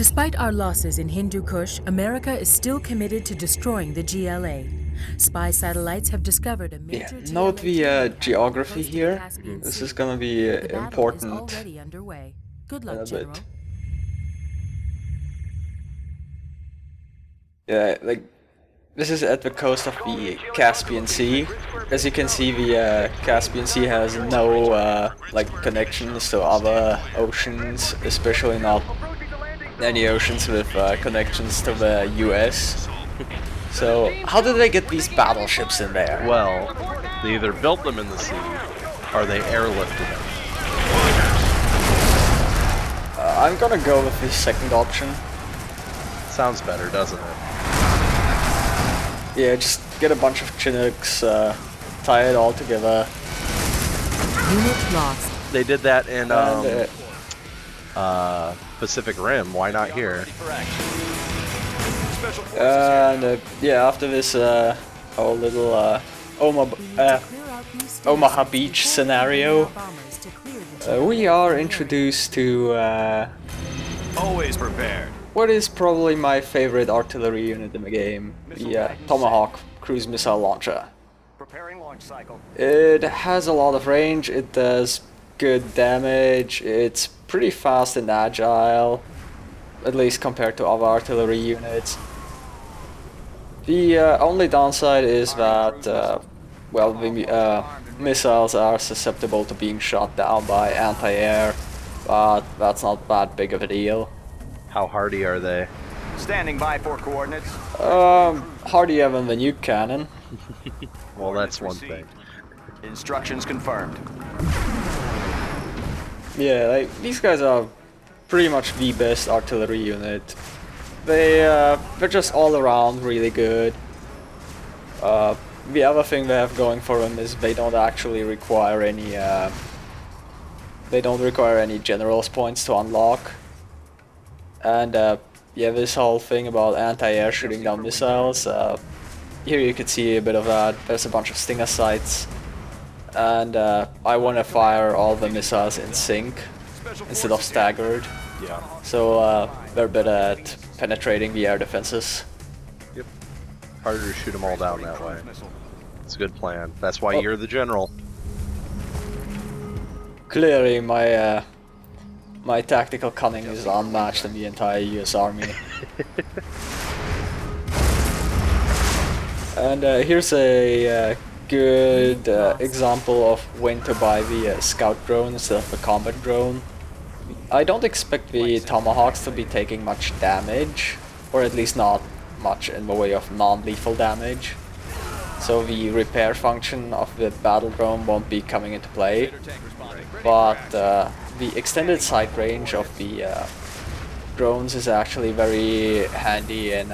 Despite our losses in Hindu Kush, America is still committed to destroying the GLA. Spy satellites have discovered a major Note GLA the terminal geography close to the here. Caspian This Sea. is gonna be The battle is important already underway. Good in luck, a General. bit. Yeah, like this is at the coast of the Caspian Sea. As you can see, the Caspian Sea has no like connections to other oceans, especially not any oceans with connections to the US. So how did they get these battleships in there? Well, they either built them in the sea or they airlifted them. I'm gonna go with the second option. Sounds better, doesn't it? Yeah, just get a bunch of Chinooks, tie it all together. Unit lost. They did that in And, Pacific Rim. Why not here? Yeah, after this our little Omaha Beach scenario, we are introduced to Always prepared. what is probably my favorite artillery unit in the game, the Tomahawk cruise missile launcher. Preparing launch cycle. It has a lot of range, it does good damage, it's pretty fast and agile, at least compared to other artillery units. The only downside is that, well, the missiles are susceptible to being shot down by anti-air, but that's not that big of a deal. How hardy are they? Standing by for coordinates. Hardier than the nuke cannon. Well, that's one thing. Instructions confirmed. Yeah, like, these guys are pretty much the best artillery unit. They're just all around really good. The other thing they have going for them is they don't actually require any generals points to unlock. And yeah, this whole thing about anti-air shooting down missiles, here you can see a bit of that. There's a bunch of Stinger sights, and I want to fire all the missiles in sync instead of staggered. Yeah. So they're better at penetrating the air defenses. Yep. Harder to shoot them all down that way. It's a good plan. That's why you're the general. Clearly, my my tactical cunning is unmatched in the entire US Army. And here's a good example of when to buy the scout drone instead of the combat drone. I don't expect the Tomahawks to be taking much damage, or at least not much in the way of non-lethal damage. So the repair function of the battle drone won't be coming into play. But the extended sight range of the drones is actually very handy in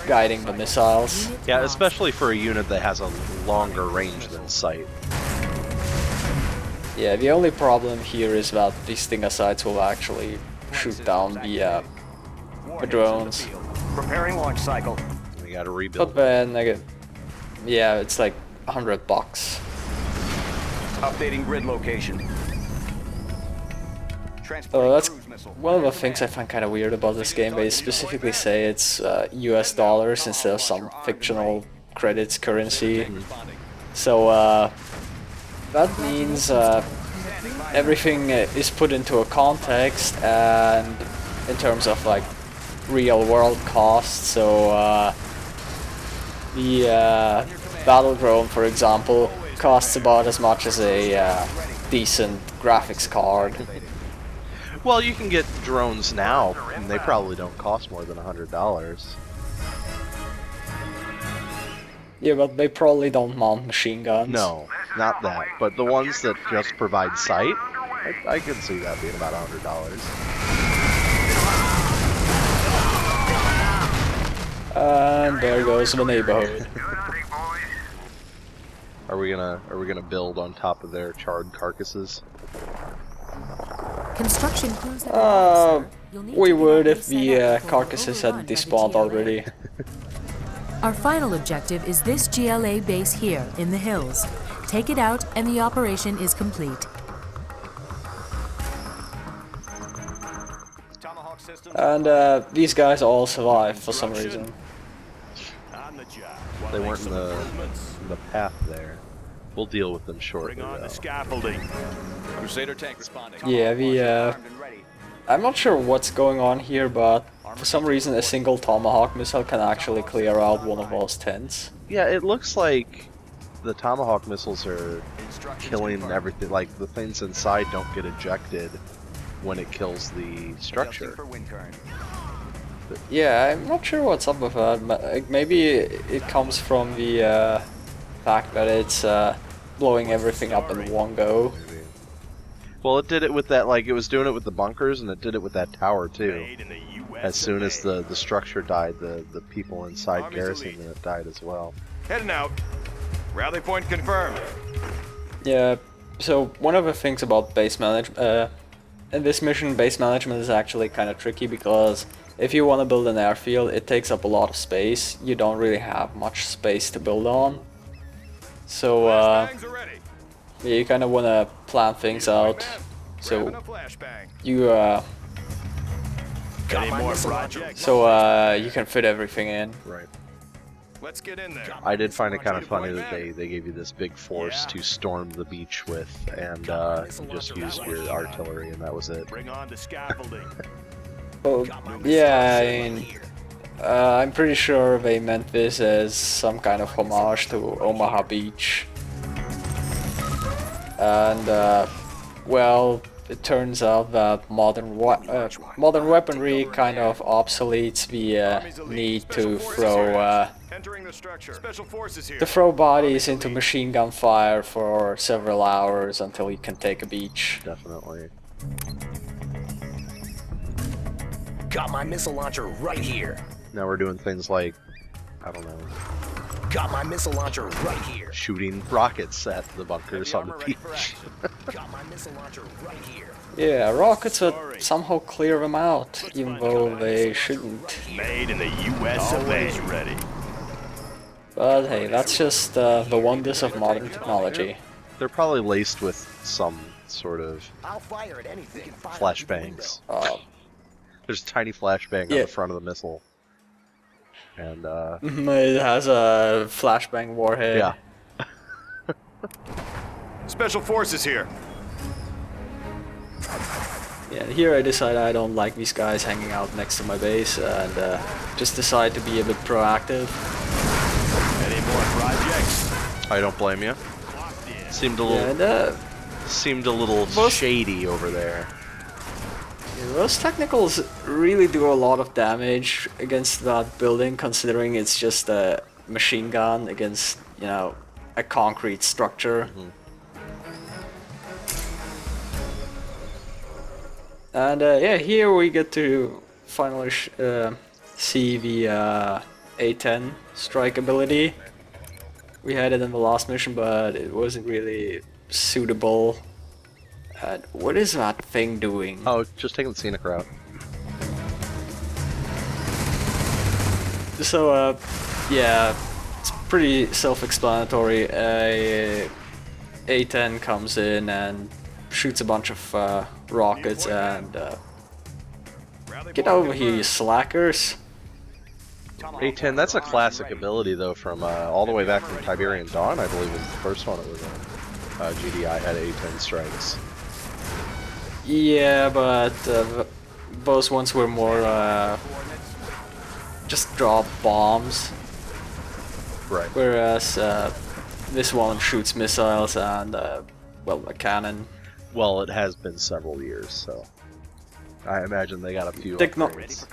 guiding the missiles. Yeah, especially for a unit that has a longer range than sight. Yeah, the only problem here is that these Stinger sights will actually shoot down the drones. Preparing launch cycle. We gotta rebuild. But then again, yeah, it's like $100. Updating grid location. That's one of the things I find kind of weird about this game. They specifically say it's US dollars instead of some fictional credits currency. So that means everything is put into a context and in terms of like real world costs. So the battle drone, for example, costs about as much as a decent graphics card. Well, you can get drones now, and they probably don't cost more than $100. Yeah, but they probably don't mount machine guns. No, not that. But the ones that just provide sight, I can see that being about $100. And there goes the neighborhood. Are we gonna build on top of their charred carcasses? Construction crews have arrived, sir. You'll need We to get would out if and the set up before carcasses we're hadn't overrun by the despawned GLA. already. Our final objective is this GLA base here, in the hills. Take it out, and the operation is complete. And these guys all survive for some reason. On the job. They weren't in the path there. We'll deal with them shortly, Bring on the though. scaffolding. Crusader tank responding. Yeah, I'm not sure what's going on here, but for some reason a single Tomahawk missile can actually clear out one of those tents. Yeah, it looks like the Tomahawk missiles are killing everything. Like, the things inside don't get ejected when it kills the structure. Yeah, I'm not sure what's up with that. Maybe it comes from the fact that it's blowing everything up in one go. Maybe. Well, it did it with that, like, it was doing it with the bunkers, and it did it with that tower, too. As soon as the structure died, the people inside garrisoning it died as well. Heading out. Rally point confirmed. Yeah, so one of the things about base management, in this mission, base management is actually kind of tricky because if you want to build an airfield, it takes up a lot of space. You don't really have much space to build on. So, yeah, you kind of want to plan things out. So, you, Any more projects? you can fit everything in. Right. Let's get in there. I did find it kind of funny that they gave you this big force to storm the beach with, and you just used your artillery, and that was it. Bring on the scaffolding. Well, yeah, I mean, I'm pretty sure they meant this as some kind of homage to Omaha Beach. And, well, it turns out that modern weaponry kind of obsoletes the need to throw Entering the structure. Special forces here. bodies into machine gun fire for several hours until you can take a beach. Definitely. Got my missile launcher right here. Now we're doing things like, I don't know, Got my missile launcher right here. shooting rockets at the bunkers Heavy on the armor ready beach. for action. Got my missile launcher right here. Yeah, rockets would somehow clear them out, even though they shouldn't. Made in the U.S. Always ready. But hey, that's just the wonders of modern technology. They're probably laced with some sort of I'll fire at anything. flashbangs. Uh, There's a tiny flashbang on Yeah. the front of the missile. And, it has a flashbang warhead. yeah. Special forces here. Yeah, here I decide I don't like these guys hanging out next to my base and just decide to be a bit proactive. Any more projects? I don't blame you. Locked in. Seemed a Yeah, little, and most- shady over there. those technicals really do a lot of damage against that building, considering it's just a machine gun against, you know, a concrete structure. And yeah, here we get to finally see the A10 strike ability. We had it in the last mission, but it wasn't really suitable. What is that thing doing? Oh, just taking the scenic route. So, yeah, it's pretty self-explanatory. A10 comes in and shoots a bunch of rockets and get over here, you slackers. A10, that's a classic ability, though, from all the way back from Tiberian Dawn, I believe was the first one it was in. GDI had A10 strikes. Yeah, but those ones were more just drop bombs, Right. whereas this one shoots missiles and, well, a cannon. Well, it has been several years, so I imagine they got a few Techno- upgrades.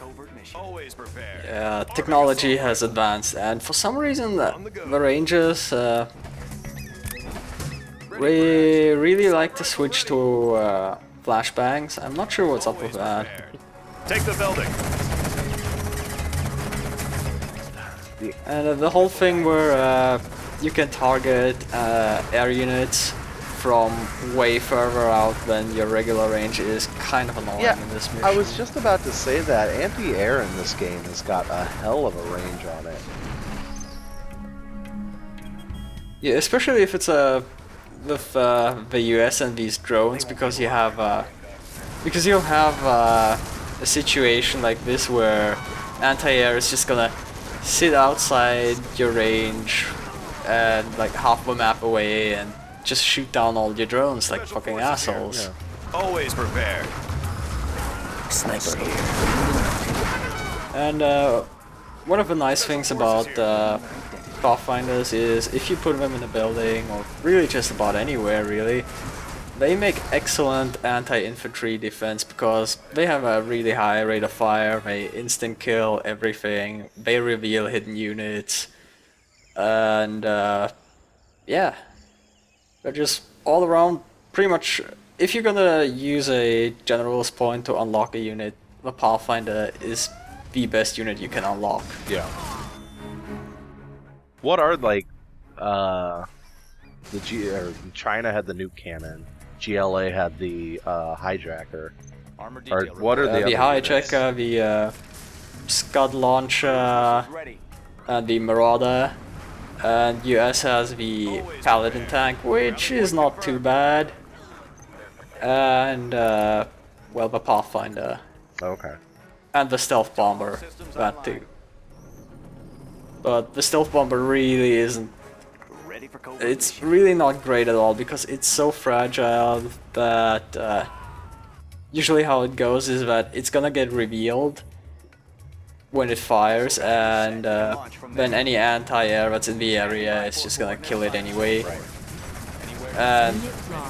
Always prepared. Yeah, technology has advanced, and for some reason the Rangers really like to switch to flashbangs. I'm not sure what's up with that. Take the building. And the whole thing where you can target air units from way further out than your regular range is kind of annoying Yeah, in this mission. I was just about to say that. Anti-air in this game has got a hell of a range on it. Yeah, especially if it's with the US and these drones, because you have a situation like this where anti-air is just gonna sit outside your range and like half the map away and just shoot down all your drones like fucking assholes. Yeah. Always prepared. Sniper here. And one of the nice things about Pathfinders is if you put them in a building, or really just about anywhere really, they make excellent anti-infantry defense because they have a really high rate of fire, they instant kill everything, they reveal hidden units, and yeah, they're just all around pretty much. If you're gonna use a general's point to unlock a unit, the Pathfinder is the best unit you can unlock. Yeah. What are like China had the nuke cannon, GLA had the hijacker. Or what are the The other hijacker, the Scud launcher, and the Marauder, and US has the Paladin tank, which is not too bad, and well, the Pathfinder, Okay. and the Stealth Bomber, that too. But the Stealth Bomber really isn't. It's really not great at all because it's so fragile that usually how it goes is that it's gonna get revealed when it fires, and then any anti-air that's in the area is just gonna kill it anyway. And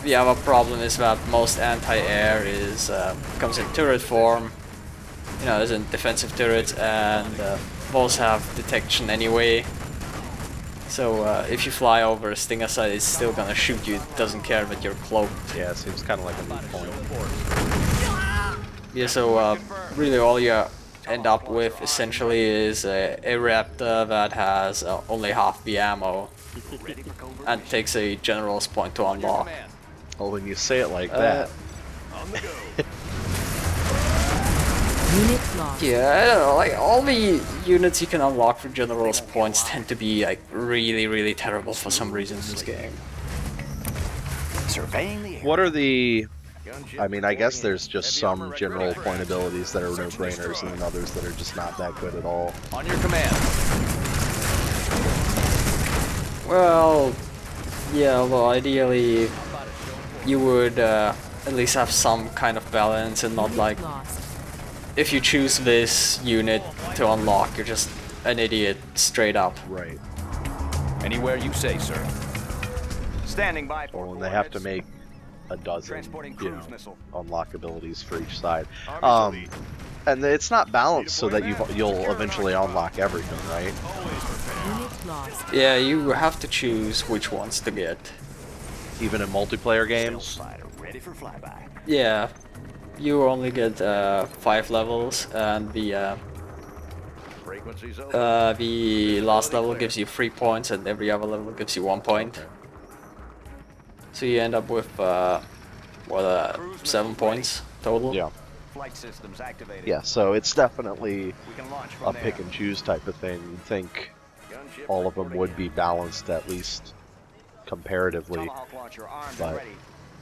the other problem is that most anti-air is comes in turret form. You know, as in defensive turrets, and those have detection anyway. So if you fly over a Stinger site, it's still gonna shoot you. It doesn't care that you're cloaked. Yeah, it seems kind of like a moot point. Yeah, so really all you end up with essentially is a Raptor that has only half the ammo and takes a general's point to unlock. Well, when you say it like that, Unit lost. Yeah, I don't know, like all the units you can unlock for general's points tend to be like really terrible for some reason in this game. Surveying the what are the? I mean, I guess there's just some general point abilities that are no-brainers, and then others that are just not that good at all. On your command. Well, yeah, although ideally you would at least have some kind of balance and not Unit like, lost. if you choose this unit to unlock, you're just an idiot straight up. Right. Anywhere you say, sir. Standing by for Well, and they have to coordinates. make a dozen, Transporting you cruise know, missile. unlock abilities for each side. Army to lead. And it's not balanced so that you'll eventually unlock everything, right? Unit lost. Yeah, you have to choose which ones to get. Even in multiplayer games. fighter ready for flyby. Yeah, you only get 5 levels, and Frequencies open. the last level gives you 3 points, and every other level gives you 1 point. Okay. So you end up with 7 points total. Yeah. Flight systems activated. Yeah, so it's definitely We can launch from a there. pick and choose type of thing. You'd think Gunship all of them reporting would in. be balanced at least comparatively, Tomahawk launcher armed but and ready.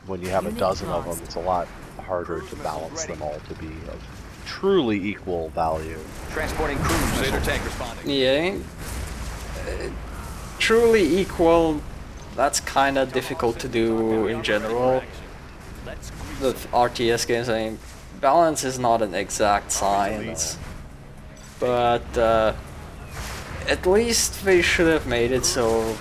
when you have a Unit dozen of them, lost. it's a lot harder to balance them all to be of truly equal value. Transporting cruise missile. Tank responding. Yeah, truly equal, that's kind of difficult to do in general. With RTS games, I mean, balance is not an exact science, but at least they should have made it so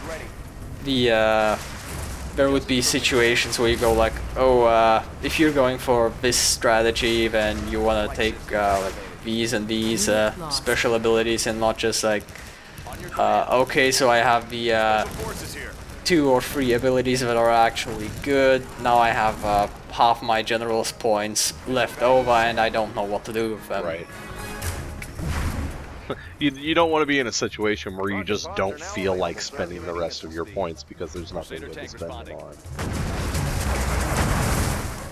there would be situations where you go like, oh, if you're going for this strategy, then you want to take like these and these special abilities, and not just like, okay, so I have the Forces here. 2 or 3 abilities that are actually good. Now I have half my general's points left over, and I don't know what to do with them. Right. You don't want to be in a situation where you just don't feel like spending the rest of your points because there's nothing good to spend them on.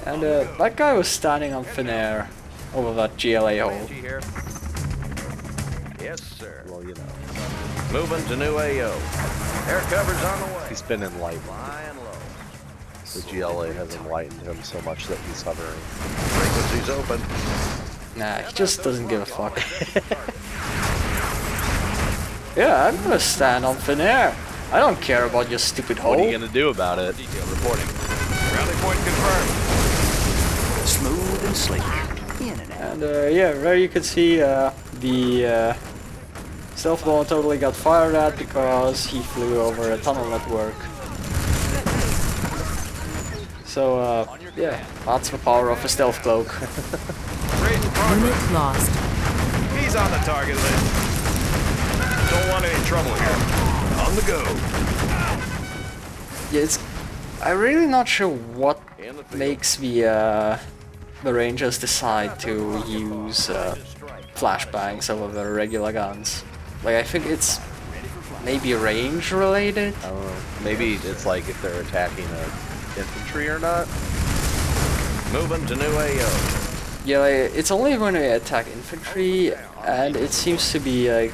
And that guy was standing on thin air over that GLA hole. Here. Yes, sir. Well, you know, Moving to new AO. Air cover's on the way. he's been enlightened. Flying low. The GLA has enlightened him so much that he's hovering. Frequencies open. Nah, he just doesn't give a fuck. Yeah, I'm gonna stand on thin air. I don't care about your stupid hole. What are you gonna do about it? Detail reporting. Rally point confirmed. Smooth and sleek. In and out. And yeah, there you can see the stealth ball totally got fired at because he flew over a tunnel network. So yeah, that's the power of a stealth cloak. Raid in progress. Unit lost. He's on the target list. Don't want any trouble here. On the go. Yeah, I'm really not sure what makes the Rangers decide to use flashbangs over the regular guns. Like, I think it's maybe range related. I don't know. Maybe it's like if they're attacking infantry or not. Moving to new AO. Yeah, like, it's only when we attack infantry, and it seems to be like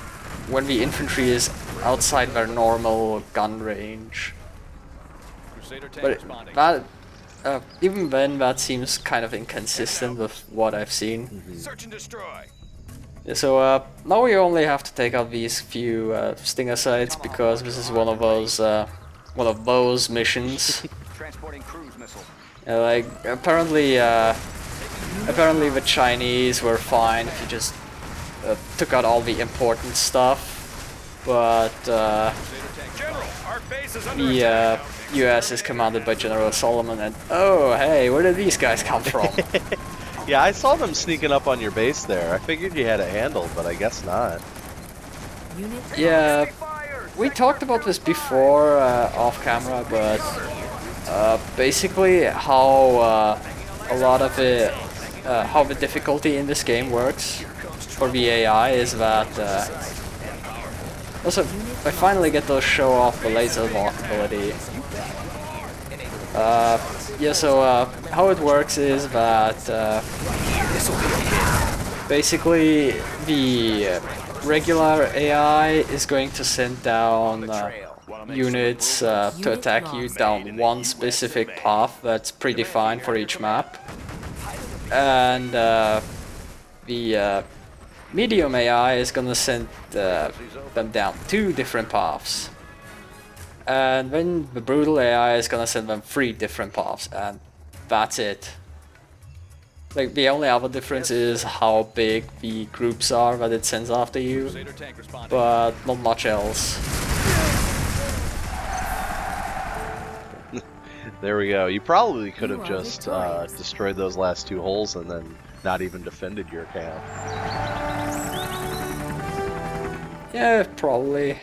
when the infantry is outside their normal gun range. Crusader tank But responding. that, even then, that seems kind of inconsistent with what I've seen. Search and destroy. Yeah, so now we only have to take out these few stinger sites because this is one of those missions. Transporting cruise missile. Like apparently the Chinese were fine if you just took out all the important stuff, but General, our base is under the attack. U.S. is commanded by General Solomon, and oh hey, where did these guys come from? Yeah, I saw them sneaking up on your base there. I figured you had it handled, but I guess not. Unit Yeah, we talked about this before off camera, but basically how a lot of it, how the difficulty in this game works for the AI is that also I finally get to show off the laser lock ability. Yeah, so how it works is that basically the regular AI is going to send down units to attack you down one specific path that's predefined for each map, and the medium AI is gonna send them down 2 different paths. And then the brutal AI is gonna send them 3 different paths, and that's it. Like, the only other difference is how big the groups are that it sends after you, Crusader tank responding. but not much else. There we go. You probably could You have are just victorious. destroyed those last 2 holes and then not even defended your camp. Yeah, probably.